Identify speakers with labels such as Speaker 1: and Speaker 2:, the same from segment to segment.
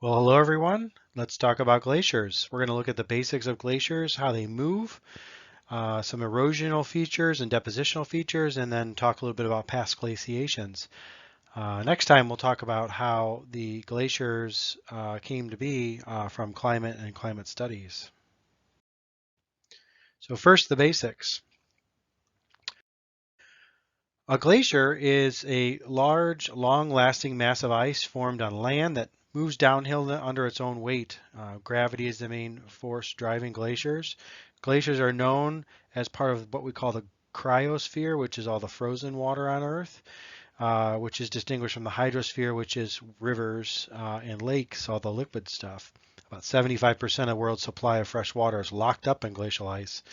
Speaker 1: Well, hello everyone. Let's talk about glaciers. We're going to look at the basics of glaciers, how they move, some erosional features and depositional features, and then talk a little bit about past glaciations. Next time we'll talk about how the glaciers came to be from climate and climate studies. So first, the basics. A glacier is a large, long-lasting mass of ice formed on land that moves downhill under its own weight. Gravity is the main force driving glaciers. Glaciers are known as part of what we call the cryosphere, which is all the frozen water on Earth, which is distinguished from the hydrosphere, which is rivers and lakes, all the liquid stuff. About 75% of the world's supply of fresh water is locked up in glacial ice,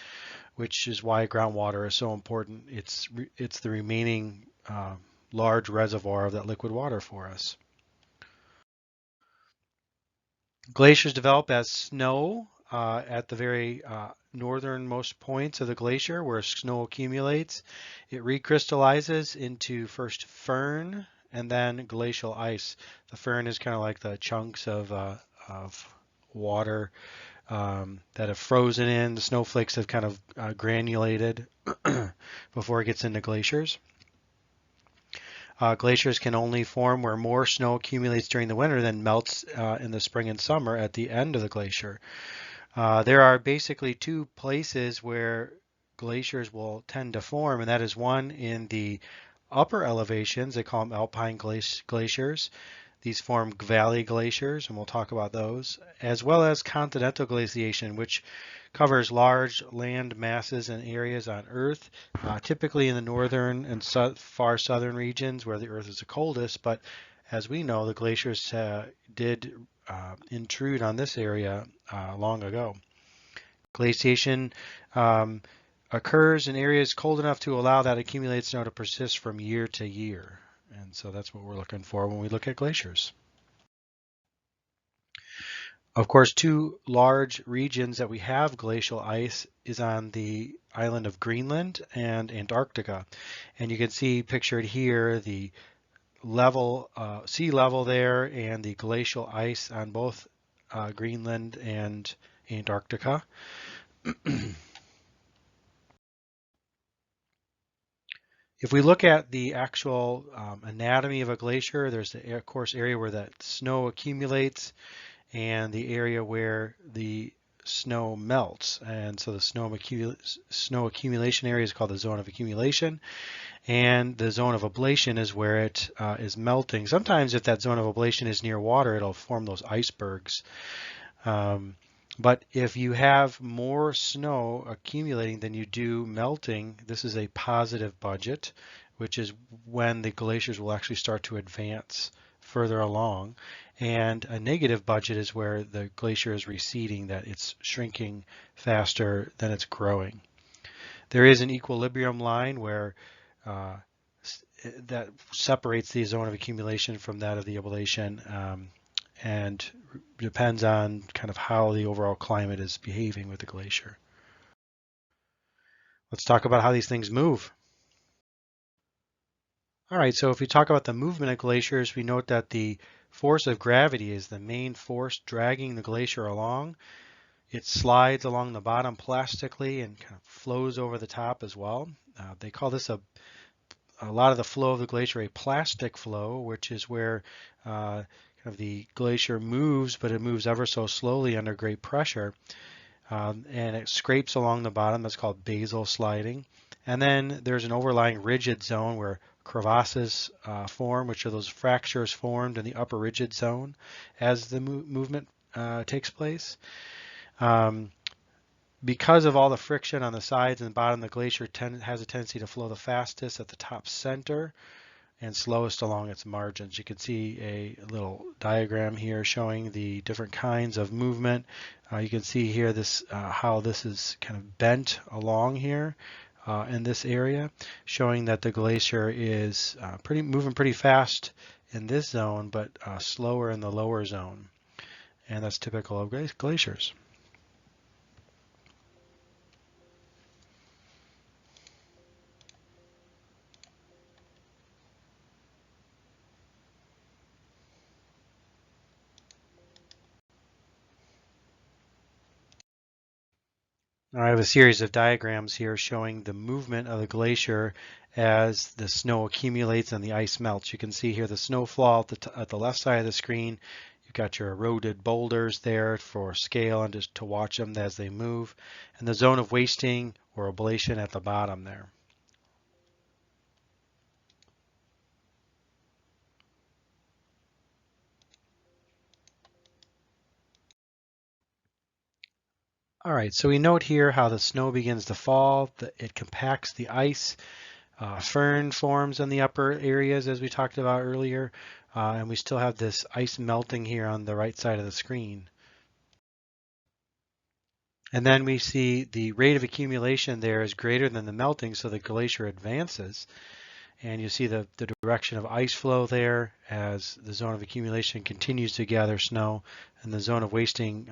Speaker 1: which is why groundwater is so important. It's the remaining large reservoir of that liquid water for us. Glaciers develop as snow at the very northernmost points of the glacier where snow accumulates. It recrystallizes into first firn and then glacial ice. The firn is kind of like the chunks of water that have frozen in. The snowflakes have kind of granulated before it gets into glaciers. Glaciers can only form where more snow accumulates during the winter than melts in the spring and summer at the end of the glacier. There are basically two places where glaciers will tend to form, and that is one in the upper elevations. They call them alpine glaciers. These form valley glaciers, and we'll talk about those, as well as continental glaciation, which covers large land masses and areas on Earth, typically in the northern and far southern regions where the Earth is the coldest. But as we know, the glaciers did intrude on this area long ago. Glaciation occurs in areas cold enough to allow that accumulated snow to persist from year to year. And so that's what we're looking for when we look at glaciers. Of course, two large regions that we have glacial ice is on the island of Greenland and Antarctica. And you can see pictured here the level, sea level there and the glacial ice on both Greenland and Antarctica. If we look at the actual anatomy of a glacier, there's the, of course, area where that snow accumulates and the area where the snow melts. And so the snow accumulation area is called the zone of accumulation, and the zone of ablation is where it is melting. Sometimes if that zone of ablation is near water, it'll form those icebergs. But if you have more snow accumulating than you do melting, this is a positive budget, which is when the glaciers will actually start to advance further along. And a negative budget is where the glacier is receding, that it's shrinking faster than it's growing. There is an equilibrium line where that separates the zone of accumulation from that of the ablation. And depends on kind of how the overall climate is behaving with the glacier. Let's talk about how these things move. All right, so if we talk about the movement of glaciers, we note that the force of gravity is the main force dragging the glacier along. It slides along the bottom plastically and kind of flows over the top as well. They call this a lot of the flow of the glacier a plastic flow, which is where kind of the glacier moves, but it moves ever so slowly under great pressure. And it scrapes along the bottom. That's called basal sliding. And then there's an overlying rigid zone where crevasses form, which are those fractures formed in the upper rigid zone as the movement takes place. Because of all the friction on the sides and bottom, the glacier has a tendency to flow the fastest at the top center and slowest along its margins. You can see a little diagram here showing the different kinds of movement. You can see here this how this is kind of bent along here in this area, showing that the glacier is moving pretty fast in this zone, but slower in the lower zone. And that's typical of glaciers. I have a series of diagrams here showing the movement of the glacier as the snow accumulates and the ice melts. You can see here the snowfall at the left side of the screen. You've got your eroded boulders there for scale and just to watch them as they move, and the zone of wasting or ablation at the bottom there. All right, so we note here how the snow begins to fall. It compacts the ice. Fern forms in the upper areas, as we talked about earlier, and we still have this ice melting here on the right side of the screen. And then we see the rate of accumulation there is greater than the melting, so the glacier advances. And you see the direction of ice flow there as the zone of accumulation continues to gather snow, and the zone of wasting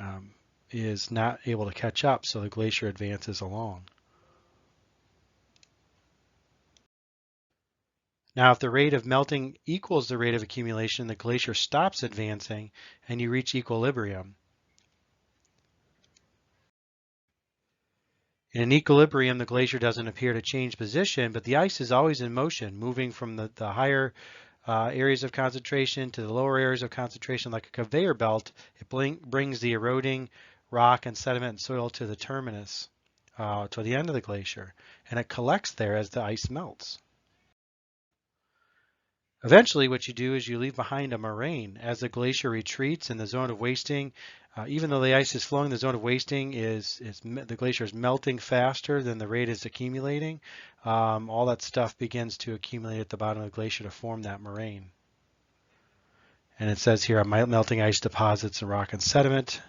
Speaker 1: is not able to catch up, so the glacier advances along. Now, if the rate of melting equals the rate of accumulation, the glacier stops advancing and you reach equilibrium. In an equilibrium, the glacier doesn't appear to change position, but the ice is always in motion, moving from the higher areas of concentration to the lower areas of concentration like a conveyor belt. It brings the eroding rock and sediment and soil to the terminus, to the end of the glacier, and it collects there as the ice melts. Eventually, what you do is you leave behind a moraine. As the glacier retreats in the zone of wasting, even though the ice is flowing, the zone of wasting the glacier is melting faster than the rate is accumulating. All that stuff begins to accumulate at the bottom of the glacier to form that moraine. And it says here, melting ice deposits and rock and sediment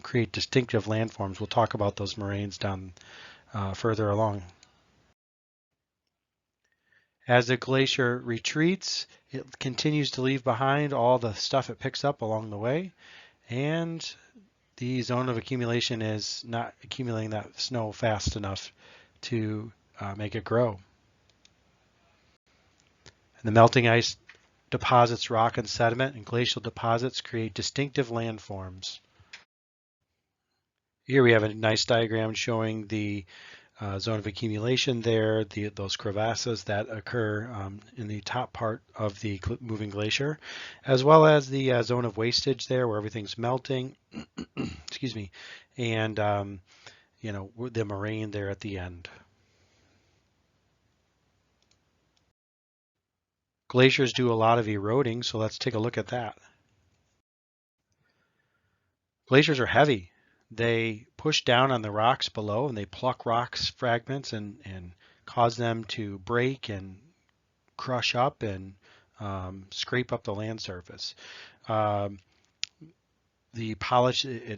Speaker 1: create distinctive landforms. We'll talk about those moraines down further along. As the glacier retreats, it continues to leave behind all the stuff it picks up along the way, and the zone of accumulation is not accumulating that snow fast enough to make it grow. And the melting ice deposits rock and sediment, and glacial deposits create distinctive landforms. Here we have a nice diagram showing the zone of accumulation there, those crevasses that occur in the top part of the moving glacier, as well as the zone of wastage there where everything's melting, excuse me, and the moraine there at the end. Glaciers do a lot of eroding, so let's take a look at that. Glaciers are heavy. They push down on the rocks below and they pluck rocks fragments and cause them to break and crush up and scrape up the land surface. It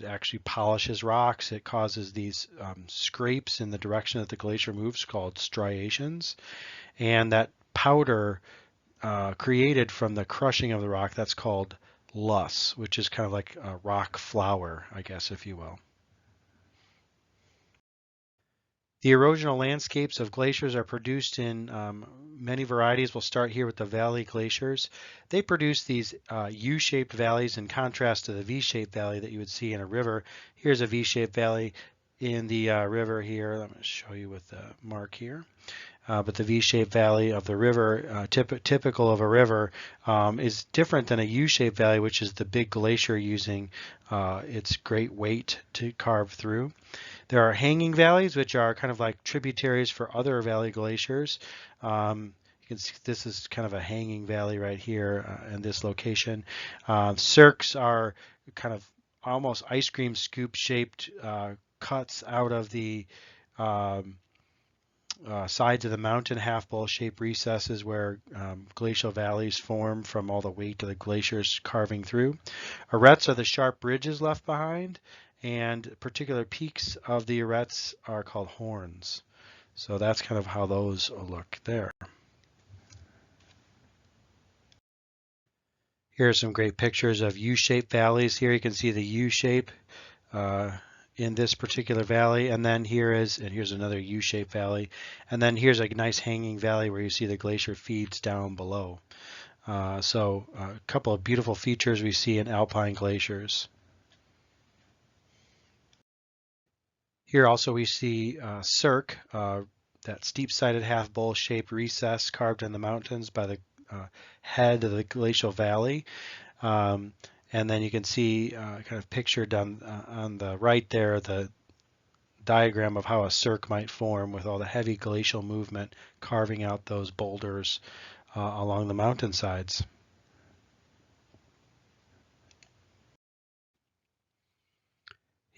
Speaker 1: actually polishes rocks. It causes these scrapes in the direction that the glacier moves called striations. And that powder created from the crushing of the rock, that's called loess, which is kind of like a rock flour, I guess, if you will. The erosional landscapes of glaciers are produced in many varieties. We'll start here with the valley glaciers. They produce these U-shaped valleys in contrast to the V-shaped valley that you would see in a river. Here's a V-shaped valley in the river here. I'm going to show you with the mark here. But the V-shaped valley of the river, typical of a river, is different than a U-shaped valley, which is the big glacier using its great weight to carve through. There are hanging valleys, which are kind of like tributaries for other valley glaciers. You can see this is kind of a hanging valley right here in this location. Cirques are kind of almost ice cream scoop shaped cuts out of the sides of the mountain, half bowl shaped recesses where glacial valleys form from all the weight of the glaciers carving through. Arêtes are the sharp ridges left behind, and particular peaks of the arêtes are called horns. So that's kind of how those look there. Here are some great pictures of U-shaped valleys. Here you can see the U-shape in this particular valley, and then here's another U-shaped valley, and then here's a nice hanging valley where you see the glacier feeds down below. So a couple of beautiful features we see in alpine glaciers. Here also we see cirque, that steep-sided half-bowl-shaped recess carved in the mountains by the head of the glacial valley. Um, and then you can see kind of pictured on the right there the diagram of how a cirque might form with all the heavy glacial movement carving out those boulders along the mountainsides.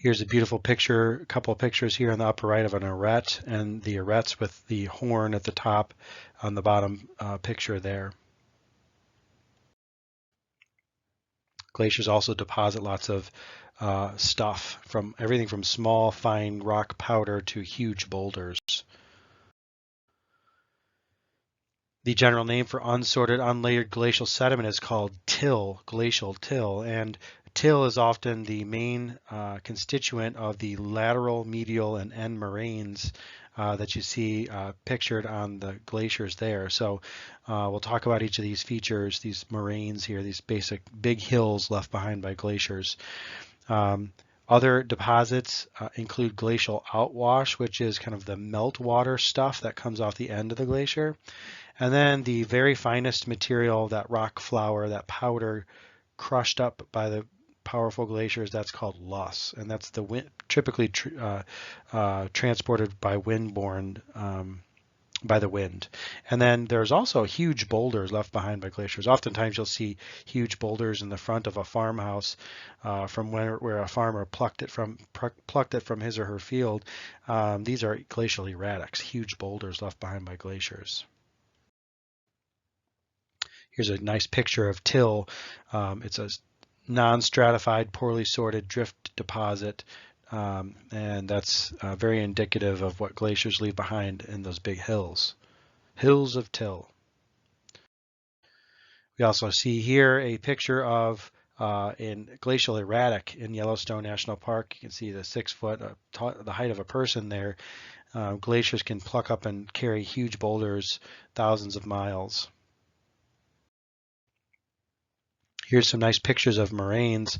Speaker 1: Here's a beautiful picture, a couple of pictures here on the upper right of an arête, and the arêtes with the horn at the top on the bottom picture there. Glaciers also deposit lots of stuff, from everything from small, fine rock powder to huge boulders. The general name for unsorted, unlayered glacial sediment is called till, glacial till, and till is often the main constituent of the lateral, medial, and end moraines that you see pictured on the glaciers there. So we'll talk about each of these features, these moraines here, these basic big hills left behind by glaciers. Other deposits include glacial outwash, which is kind of the meltwater stuff that comes off the end of the glacier. And then the very finest material, that rock flour, that powder crushed up by the powerful glaciers, that's called loess. And that's the typically transported by by the wind. And then there's also huge boulders left behind by glaciers. Oftentimes you'll see huge boulders in the front of a farmhouse from where a farmer plucked it from his or her field. These are glacial erratics, huge boulders left behind by glaciers. Here's a nice picture of till. It's a non-stratified, poorly sorted drift deposit, and that's very indicative of what glaciers leave behind in those big hills. Hills of till. We also see here a picture of in glacial erratic in Yellowstone National Park. You can see the 6 foot, the height of a person there. Glaciers can pluck up and carry huge boulders thousands of miles. Here's some nice pictures of moraines,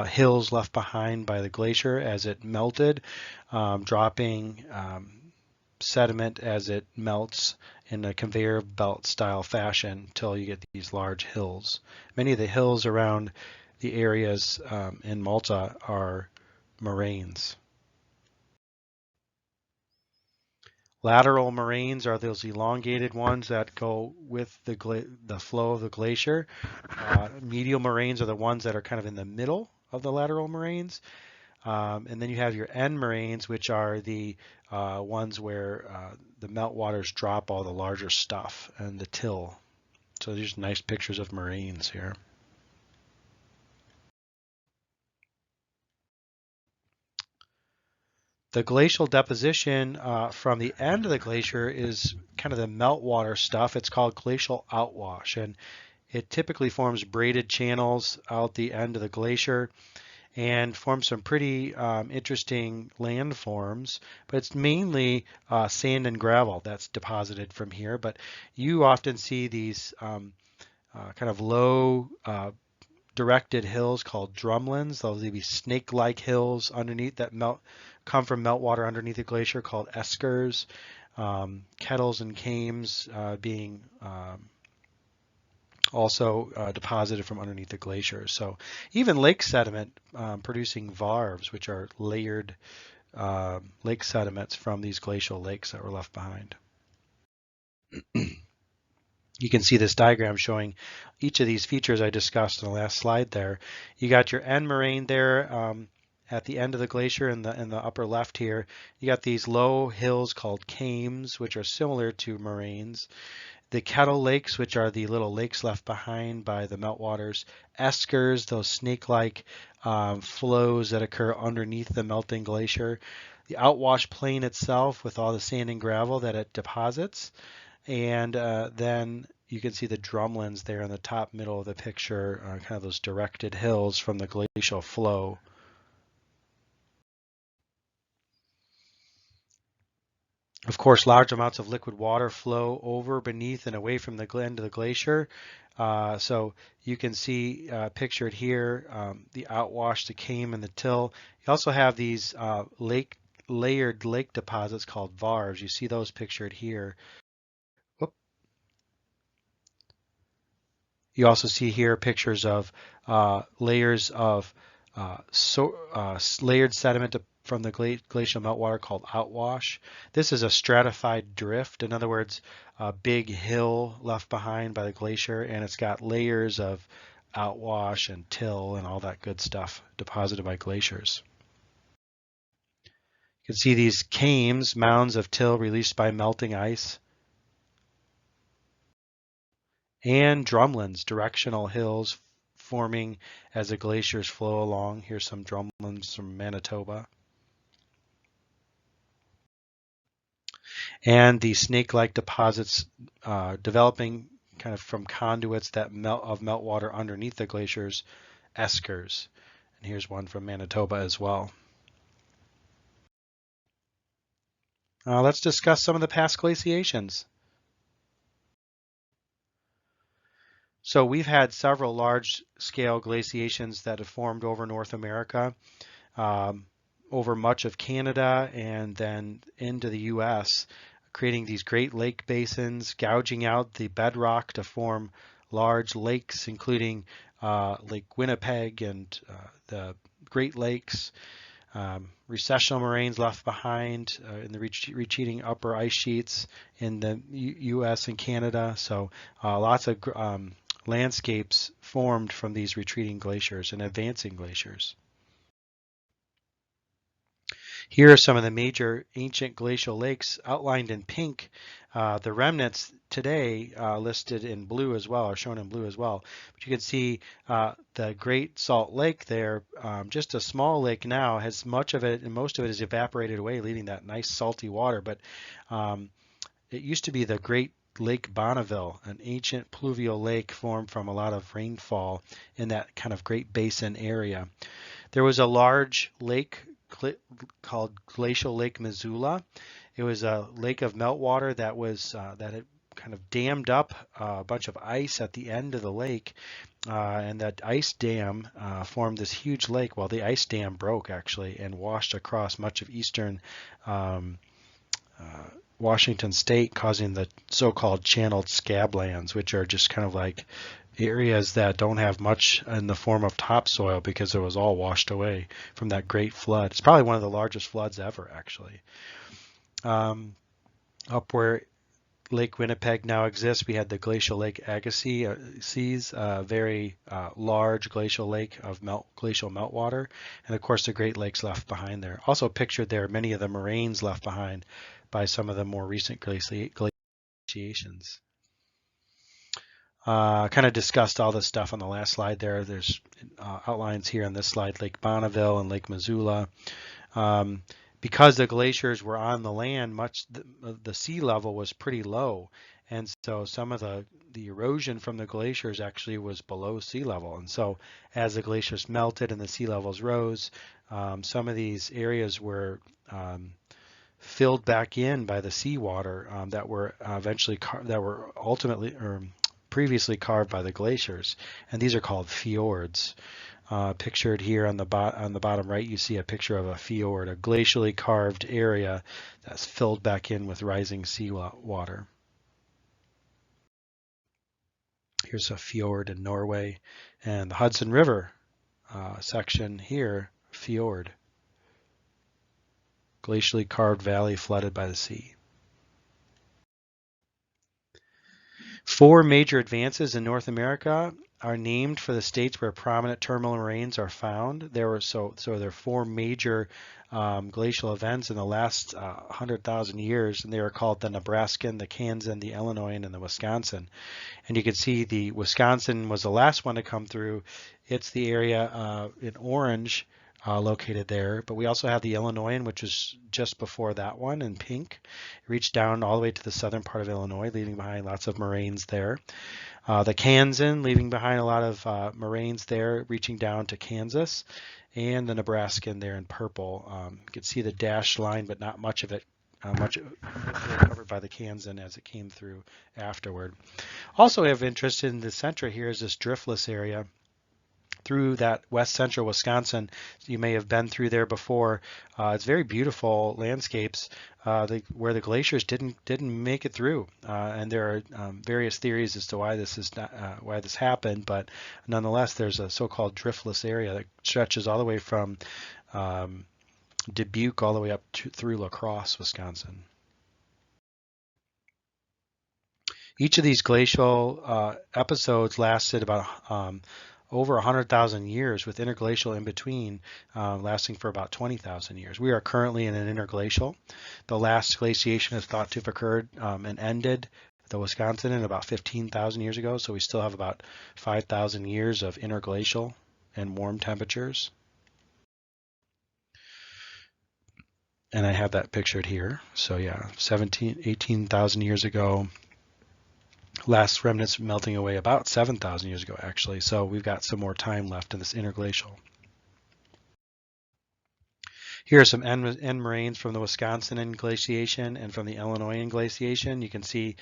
Speaker 1: hills left behind by the glacier as it melted, dropping sediment as it melts in a conveyor belt style fashion until you get these large hills. Many of the hills around the areas in Malta are moraines. Lateral moraines are those elongated ones that go with the flow of the glacier. Medial moraines are the ones that are kind of in the middle of the lateral moraines. And then you have your end moraines, which are the ones where the meltwaters drop all the larger stuff and the till. So these are nice pictures of moraines here. The glacial deposition from the end of the glacier is kind of the meltwater stuff. It's called glacial outwash, and it typically forms braided channels out the end of the glacier and forms some pretty interesting landforms, but it's mainly sand and gravel that's deposited from here. But you often see these kind of low directed hills called drumlins. Those will be snake-like hills underneath that come from meltwater underneath the glacier called eskers. Kettles and kames being also deposited from underneath the glacier. So even lake sediment producing varves, which are layered lake sediments from these glacial lakes that were left behind. You can see this diagram showing each of these features I discussed in the last slide there. You got your end moraine there at the end of the glacier in the upper left here. You got these low hills called kames, which are similar to moraines. The kettle lakes, which are the little lakes left behind by the meltwaters. Eskers, those snake-like flows that occur underneath the melting glacier. The outwash plain itself with all the sand and gravel that it deposits. And then you can see the drumlins there in the top middle of the picture, kind of those directed hills from the glacial flow. Of course, large amounts of liquid water flow over, beneath, and away from the end of the glacier. So you can see pictured here the outwash, the kame, and the till. You also have these layered lake deposits called varves. You see those pictured here. Whoop. You also see here pictures of layers of layered sediment from the glacial meltwater called outwash. This is a stratified drift. In other words, a big hill left behind by the glacier, and it's got layers of outwash and till and all that good stuff deposited by glaciers. You can see these kames, mounds of till released by melting ice, and drumlins, directional hills forming as the glaciers flow along. Here's some drumlins from Manitoba. And the snake-like deposits developing kind of from conduits that of meltwater underneath the glaciers, eskers. And here's one from Manitoba as well. Let's discuss some of the past glaciations. So we've had several large-scale glaciations that have formed over North America, over much of Canada, and then into the U.S., creating these great lake basins, gouging out the bedrock to form large lakes, including Lake Winnipeg and the Great Lakes. Recessional moraines left behind in the retreating upper ice sheets in the U.S. and Canada. So lots of landscapes formed from these retreating glaciers and advancing glaciers. Here are some of the major ancient glacial lakes outlined in pink. The remnants today listed in blue as well, are shown in blue as well. But you can see the Great Salt Lake there, just a small lake now, has much of it, and most of it is evaporated away, leaving that nice salty water. But it used to be the Great Lake Bonneville, an ancient pluvial lake formed from a lot of rainfall in that kind of Great Basin area. There was a large lake called Glacial Lake Missoula. It was a lake of meltwater that was that had kind of dammed up a bunch of ice at the end of the lake, and that ice dam formed this huge lake. Well, the ice dam broke actually and washed across much of eastern Washington State, causing the so-called channeled scablands, which are just kind of like areas that don't have much in the form of topsoil because it was all washed away from that great flood. It's probably one of the largest floods ever, actually. Up where Lake Winnipeg now exists, we had the Glacial Lake Agassiz, a very large glacial lake of glacial meltwater, and of course the Great Lakes left behind there. Also pictured there many of the moraines left behind by some of the more recent glaciations. Kind of discussed all this stuff on the last slide there. There's outlines here on this slide, Lake Bonneville and Lake Missoula. Because the glaciers were on the land, much the sea level was pretty low, and so some of the erosion from the glaciers actually was below sea level. And so as the glaciers melted and the sea levels rose, some of these areas were filled back in by the seawater that were ultimately or previously carved by the glaciers, and these are called fjords. Pictured here on the bottom right, you see a picture of a fjord, a glacially carved area that's filled back in with rising seawater. Here's a fjord in Norway, and the Hudson River section here, fjord. Glacially carved valley flooded by the sea. 4 major advances in North America are named for the states where prominent terminal moraines are found. There are 4 major glacial events in the last 100,000 years, and they are called the Nebraskan, the Kansan, the Illinoisan, and the Wisconsin. And you can see the Wisconsin was the last one to come through. It's the area in orange located there, but we also have the Illinoisan, which was just before that one in pink. It reached down all the way to the southern part of Illinois, leaving behind lots of moraines there. The Kansan, leaving behind a lot of moraines there, reaching down to Kansas, and the Nebraskan there in purple. You can see the dashed line, but not much of it. Much covered by the Kansan as it came through afterward. Also of interest in the center here is this driftless area through that west central Wisconsin. You may have been through there before. It's very beautiful landscapes where the glaciers didn't make it through, and there are various theories as to why this is not, why this happened. But nonetheless, there's a so-called driftless area that stretches all the way from Dubuque all the way up through La Crosse, Wisconsin. Each of these glacial episodes lasted about over 100,000 years, with interglacial in between lasting for about 20,000 years. We are currently in an interglacial. The last glaciation is thought to have occurred and ended the Wisconsin in about 15,000 years ago, so we still have about 5,000 years of interglacial and warm temperatures. And I have that pictured here. So yeah, 18,000 years ago. Last remnants melting away about 7,000 years ago, actually. So we've got some more time left in this interglacial. Here are some end moraines from the Wisconsin glaciation and from the Illinois glaciation. You can see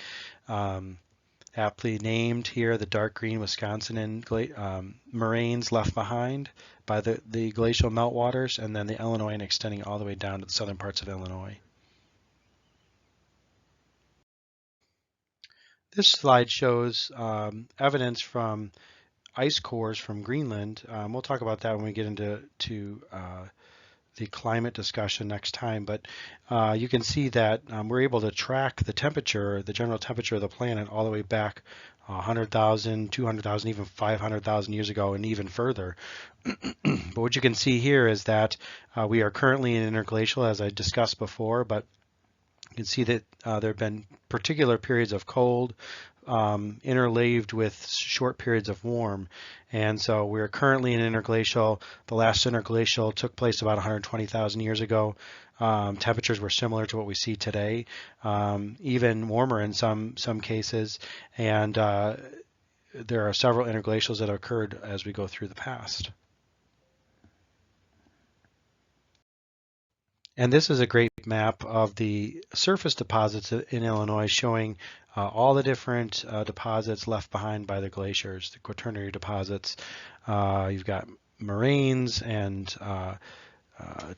Speaker 1: aptly named here the dark green Wisconsin moraines left behind by the glacial meltwaters, and then the Illinois extending all the way down to the southern parts of Illinois. This slide shows evidence from ice cores from Greenland. We'll talk about that when we get into the climate discussion next time, but you can see that we're able to track the temperature, the general temperature of the planet all the way back 100,000, 200,000, even 500,000 years ago, and even further. But what you can see here is that we are currently in interglacial, as I discussed before, but you can see that there have been particular periods of cold interleaved with short periods of warm. And so we're currently in interglacial. The last interglacial took place about 120,000 years ago. Temperatures were similar to what we see today, even warmer in some cases. And there are several interglacials that occurred as we go through the past. And this is a great map of the surface deposits in Illinois, showing all the different deposits left behind by the glaciers, the quaternary deposits. You've got moraines and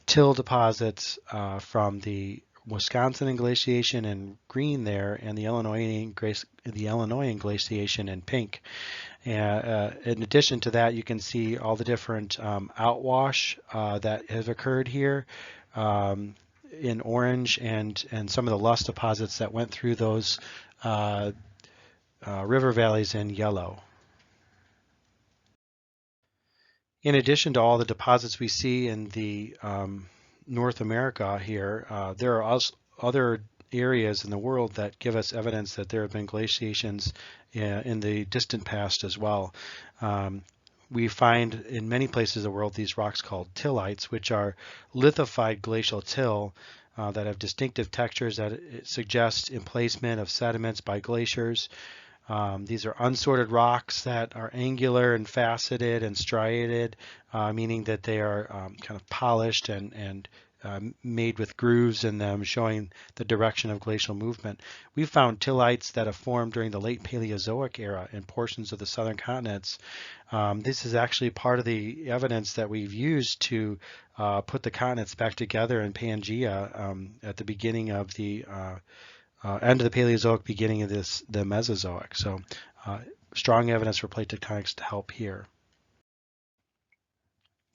Speaker 1: till deposits from the Wisconsin glaciation in green there, and the Illinois glaciation in pink. In addition to that, you can see all the different outwash that have occurred here in orange, and some of the loess deposits that went through those river valleys in yellow. In addition to all the deposits we see in the North America here, there are also other areas in the world that give us evidence that there have been glaciations in the distant past as well. We find in many places of the world these rocks called tillites, which are lithified glacial till that have distinctive textures that suggest emplacement of sediments by glaciers. These are unsorted rocks that are angular and faceted and striated, meaning that they are kind of polished and made with grooves in them, showing the direction of glacial movement. We found tillites that have formed during the late Paleozoic era in portions of the southern continents. This is actually part of the evidence that we've used to put the continents back together in Pangea at the beginning of the end of the Paleozoic, beginning of the Mesozoic. So strong evidence for plate tectonics to help here.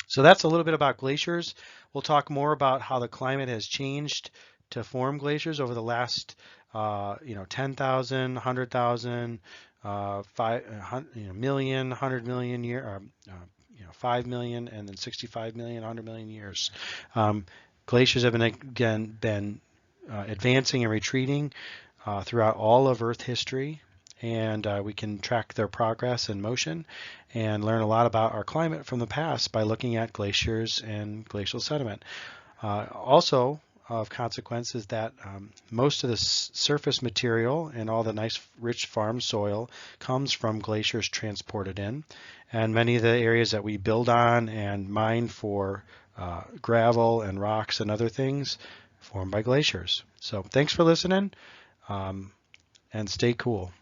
Speaker 1: So that's a little bit about glaciers. We'll talk more about how the climate has changed to form glaciers over the last 10,000, 100,000, million, 100 million year, 5 million, and then 65 million, 100 million years. Glaciers have been advancing and retreating throughout all of Earth history, and we can track their progress and motion and learn a lot about our climate from the past by looking at glaciers and glacial sediment. Also of consequence is that most of the surface material and all the nice rich farm soil comes from glaciers transported in, and many of the areas that we build on and mine for gravel and rocks and other things formed by glaciers. So thanks for listening, and stay cool.